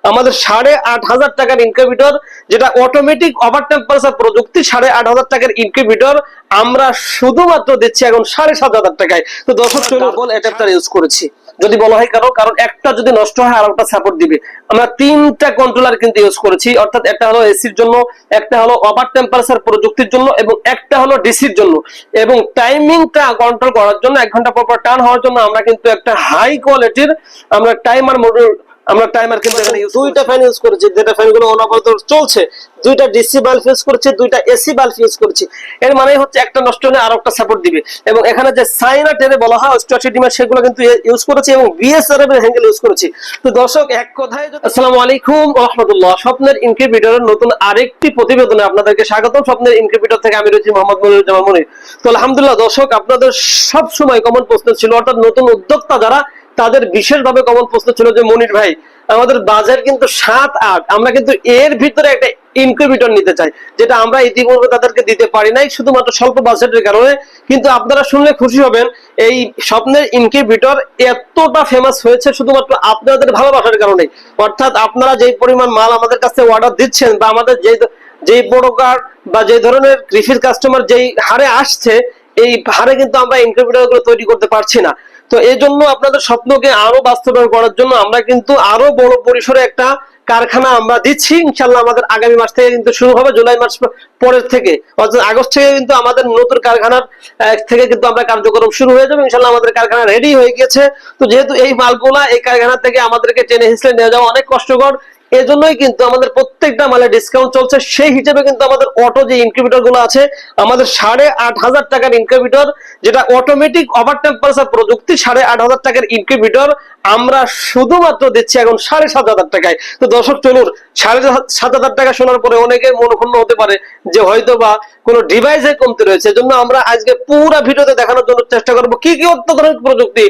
আমাদের 8,500 টাকার ইনকিউবেটর, যেটা অটোমেটিক ওভার টেম্পারেচার প্রযুক্তি, 8,500 টাকার ইনকিউবেটর আমরা শুধুমাত্র দিচ্ছি এখন 7,500 টাকায়। তো দর্শক ডাবল অ্যাডাপ্টার ইউজ করেছি। যদি বলা হয় কারণ একটা যদি নষ্ট হয় আর একটা সাপোর্ট দিবে, আমরা 3টা কন্ট্রোলার কিন্তু ইউজ করেছি। অর্থাৎ একটা হলো এসির জন্য, একটা হলো ওভার টেম্পারেচার প্রযুক্তির জন্য এবং একটা হলো ডিসির জন্য। এবং টাইমিংটা কন্ট্রোল করার জন্য 1 ঘন্টা পর টার্ন হওয়ার জন্য আমরা কিন্তু একটা হাই কোয়ালিটির আমরা টাইমার মডেল, আমরা টাইমার কিন্তু এখানে দুইটা ফ্যান ইউজ করেছি, যেটা ফ্যানগুলো অনবরত চলছে। দুইটা ডিসি বাল্ব ইউজ করেছি, দুইটা এসি বাল্ব ইউজ করেছি। এর মানে হচ্ছে একটা নষ্ট হলে আর একটা সাপোর্ট দিবে। এবং এখানে যে সাইনা টেরে বলা হয় 88 ডিমের, সেগুলো কিন্তু ইউজ করেছি এবং বিএসআরএফ এর হ্যান্ডেল ইউজ করেছি। তো দর্শক এক কথায়, আসসালামু আলাইকুম ওয়া রাহমাতুল্লাহ। স্বপ্নের ইনকিউবেটরের নতুন আরেকটি প্রতিবেদনে আপনাদেরকে স্বাগতম। স্বপ্নের ইনকিউবেটর থেকে আমি রয়েছি মোহাম্মদ মনিরুজ্জামান মনির। তো আলহামদুলিল্লাহ দর্শক, আপনাদের সব সময় কমন প্রশ্ন ছিল, অর্থাৎ নতুন উদ্যোক্তা যারা, তাদের বিশেষভাবে কমন প্রশ্ন ছিল যে মনির ভাই, আমাদের বাজেট কিন্তু 7-8, আমরা কিন্তু এর ভিতরে একটা ইনকিউবেটর নিতে চাই, যেটা আমরা ইতিপূর্বে তাদেরকে দিতে পারি নাই শুধুমাত্র স্বল্প বাজেটের কারণে। কিন্তু আপনারা শুনলে খুশি হবেন, এই স্বপ্নের ইনকিউবেটর এতটা ফেমাস হয়েছে শুধুমাত্র আপনাদের ভালোবাসার কারণে। অর্থাৎ আপনারা যেই পরিমাণ মাল আমাদের কাছে অর্ডার দিচ্ছেন, বা আমাদের যেই প্রোডাক্ট বা যে ধরনের কৃষির কাস্টমার যেই হারে আসছে, এই হারে কিন্তু আমরা ইনকিউবেটর গুলো তৈরি করতে পারছি না। তো এই জন্য আপনাদের স্বপ্নকে আরো বাস্তবায়ন করার জন্য আমরা কিন্তু আরো বড় পরিসরে একটা কারখানা আমরা দিচ্ছি। ইনশাল্লাহ আমাদের আগামী মাস থেকে কিন্তু শুরু হবে, জুলাই মাস পরের থেকে, অর্থাৎ আগস্ট থেকে কিন্তু আমাদের নতুন কারখানার থেকে কিন্তু আমরা কার্যক্রম শুরু হয়ে যাবে। ইনশাল্লাহ আমাদের কারখানা রেডি হয়ে গিয়েছে। তো যেহেতু এই মালগুলা এই কারখানা থেকে আমাদেরকে টেনে হিসেবে নিয়ে যাওয়া অনেক কষ্টকর, এজন্যই কিন্তু আমাদের প্রত্যেকটা মালে ডিসকাউন্ট চলছে। সেই হিসেবে কিন্তু আমাদের অটো যে ইনকিউবেটর গুলো আছে, আমাদের 8,500 টাকার ইনকিউবেটর, যেটা অটোমেটিক ওভার টেম্পারেচার প্রযুক্তি, 8,500 টাকার ইনকিউবেটর আমরা শুধুমাত্র দিচ্ছি এখন 7,500 টাকায়। তো দর্শক চলুন, 7,500 টাকা শোনার পরে অনেকে মনক্ষুণ্ণ হতে পারে যে হয়তো বা কোনো ডিভাইসে কমতি রয়েছে। এজন্য আমরা আজকে পুরো ভিডিওতে দেখানোর জন্য চেষ্টা করবো কি কি অত্যাধুনিক প্রযুক্তি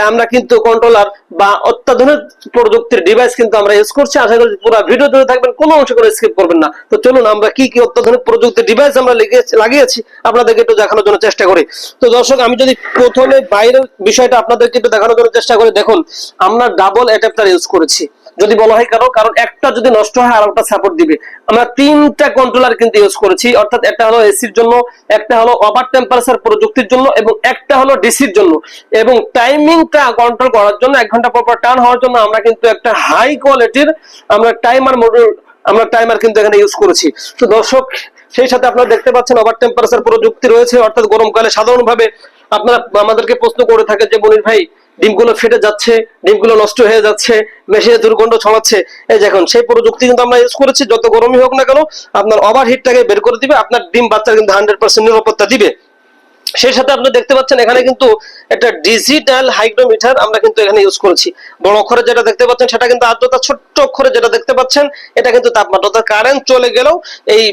আমরা কিন্তু কন্ট্রোলার বা অত্যাধুনিক প্রযুক্তির ডিভাইস কিন্তু আমরা ইউজ করছি। আশা করি পুরো ভিডিও জুড়ে থাকবেন, কোনো অংশ করে স্কিপ করবেন না। তো চলুন আমরা কি কি অত্যাধুনিক প্রযুক্তির ডিভাইস আমরা লাগিয়েছি আপনাদেরকে একটু দেখানোর জন্য চেষ্টা করি। তো দর্শক, আমি যদি প্রথমে বাইরের বিষয়টা আপনাদেরকে একটু দেখানোর জন্য চেষ্টা করি, দেখুন আমরা ডাবল অ্যাডাপ্টার ইউজ করেছি। যদি বলা হয় কারণ একটা যদি নষ্ট হয় আর একটা সাপোর্ট দিবে, আমরা 3টা কন্ট্রোলার কিন্তু ইউজ করেছি। অর্থাৎ একটা হলো এসির জন্য, একটা হলো ওভার টেম্পারেচার প্রযুক্তির জন্য এবং একটা হলো ডিসির জন্য। এবং টাইমিংটা কন্ট্রোল করার জন্য 1 ঘন্টা পর টার্ন হওয়ার জন্য আমরা কিন্তু একটা হাই কোয়ালিটির আমরা টাইমার মডেল, আমরা টাইমার কিন্তু এখানে ইউজ করেছি। তো দর্শক, সেই সাথে আপনারা দেখতে পাচ্ছেন ওভার টেম্পারেচার প্রযুক্তি রয়েছে। অর্থাৎ গরমকালে সাধারণভাবে আপনারা আমাদেরকে প্রশ্ন করে থাকে যে মনির ভাই, ডিমগুলো ফেটে যাচ্ছে, ডিমগুলো নষ্ট হয়ে যাচ্ছে, মেশিনে দুর্গন্ধ ছড়াচ্ছে। এই দেখুন, সেই প্রযুক্তি কিন্তু আমরা ইউজ করেছি। যত গরমই হোক না কেন, আপনার ওভারহিটটাকে বের করে দিবে, আপনার ডিম বাচ্চা কিন্তু 100% নিরাপত্তা দিবে। সেই সাথে আপনি দেখতে পাচ্ছেন এখানে কিন্তু একটা ডিজিটাল হাইগ্রোমিটার আমরা কিন্তু এখানে ইউজ করেছি। বড় অক্ষরে যেটা দেখতে পাচ্ছেন সেটা কিন্তু আর্দ্রতা, ছোট্ট অক্ষরে যেটা দেখতে পাচ্ছেন এটা কিন্তু তাপমাত্রা। কারেন্ট চলে গেলেও এই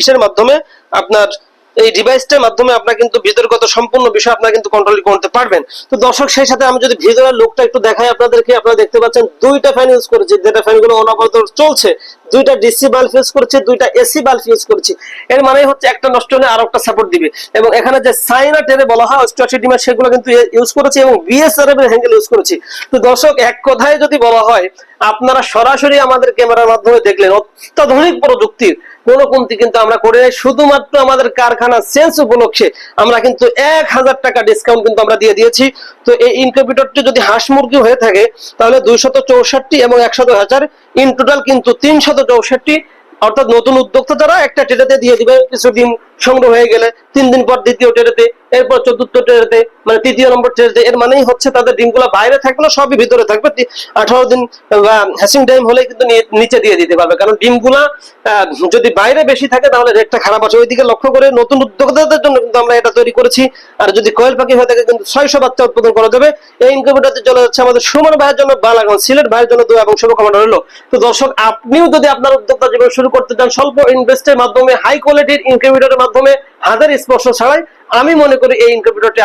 ইসের মাধ্যমে, আপনার এই ডিভাইসটার মাধ্যমে আপনারা কিন্তু বিতর্কত সম্পূর্ণ বিষয় আপনারা কিন্তু কন্ট্রোল করতে পারবেন। তো দর্শক, সেই সাথে আমি যদি ভিতরের লুকটা একটু দেখাই আপনাদেরকে, আপনারা দেখতে পাচ্ছেন দুইটা ফ্যান ইউজ করেছি, যেটা ফ্যানগুলো অনবরত চলছে। দুইটা ডিসি বাল্ব ইউজ করেছি, দুইটা এসি বাল্ব ইউজ করেছি। এর মানে হচ্ছে একটা নষ্ট হলে আর একটা সাপোর্ট দিবে। এবং এখানে যে সাইনা টেরে বলা হয় 88 ডিমের, সেগুলো কিন্তু ইউজ করেছি এবং বিএসআরএফ এর হ্যান্ডেল ইউজ করেছি। তো দর্শক, এক কথায় যদি বলা হয়, আপনারা সরাসরি আমাদের ক্যামেরার মাধ্যমে দেখলেন অত্যাধুনিক প্রযুক্তির কোনো কমতি কিন্তু আমরা করে নাই। শুধুমাত্র আমাদের কারখানা চেঞ্জ উপলক্ষে আমরা কিন্তু 1,000 টাকা ডিসকাউন্ট কিন্তু আমরা দিয়ে দিয়েছি। তো এই ইনকিউবেটরটি যদি হাঁস মুরগি হয়ে থাকে তাহলে 264 এবং 100,000 ইন টোটাল কিন্তু 364। অর্থাৎ নতুন উদ্যোক্তা যারা একটা টেরেতে দিয়ে দিবে, কিছু ডিম সংগ্রহ হয়ে গেলে 3 দিন পর দ্বিতীয় টেরেতে, এরপর চতুর্থ টেরেতে, মানে তৃতীয় নম্বর টেরেতে। এর মানেই হচ্ছে তাদের ডিমগুলো বাইরে থাকলে সবই ভিতরে থাকবে। 18 দিন হ্যাচিং টাইম হলে কিন্তু নিচে দিয়ে দিতে পারবে। কারণ ডিমগুলা যদি বাইরে বেশি থাকে তাহলে রেটটা খারাপ আছে। ওইদিকে লক্ষ্য করে নতুন উদ্যোক্তাদের জন্য কিন্তু আমরা এটা তৈরি করেছি। আর যদি কয়েল পাখি হয়ে থাকে কিন্তু 600 বাচ্চা উৎপাদন করা যাবে। এই ইনকিউবেটরতে চলে যাচ্ছে আমাদের সুমন ভাইয়ের জন্য, বালাগঞ্জ সিলেট ভাইয়ের জন্য দোয়া এবং শুভকামনা রইল। তো দর্শক, আপনিও যদি আপনার উদ্যোক্তা জীবন শুরু করতে চান স্বল্প ইনভেস্টের মাধ্যমে, হাই কোয়ালিটির ইনকিউবেটরের মাধ্যমে, হাজার স্পর্শ ছাড়াই, আমি মনে করি এই ইনকিউবেটরটি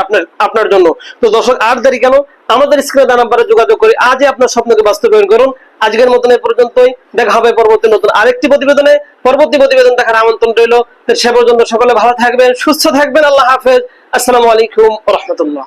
আপনার জন্য। তো দর্শক, আর দেরি কেন, আমাদের স্ক্রিনে দেওয়া নাম্বারে যোগাযোগ করে আজই আপনার স্বপ্নকে বাস্তবায়ন করুন। আজকের মতন এই পর্যন্তই, দেখা হবে পরবর্তী নতুন আরেকটি প্রতিবেদনে। পরবর্তী প্রতিবেদন দেখার আমন্ত্রণ রইল। সে পর্যন্ত সকলে ভালো থাকবেন, সুস্থ থাকবেন। আল্লাহ হাফেজ। আসসালামু আলাইকুম ওয়া রাহমাতুল্লাহ।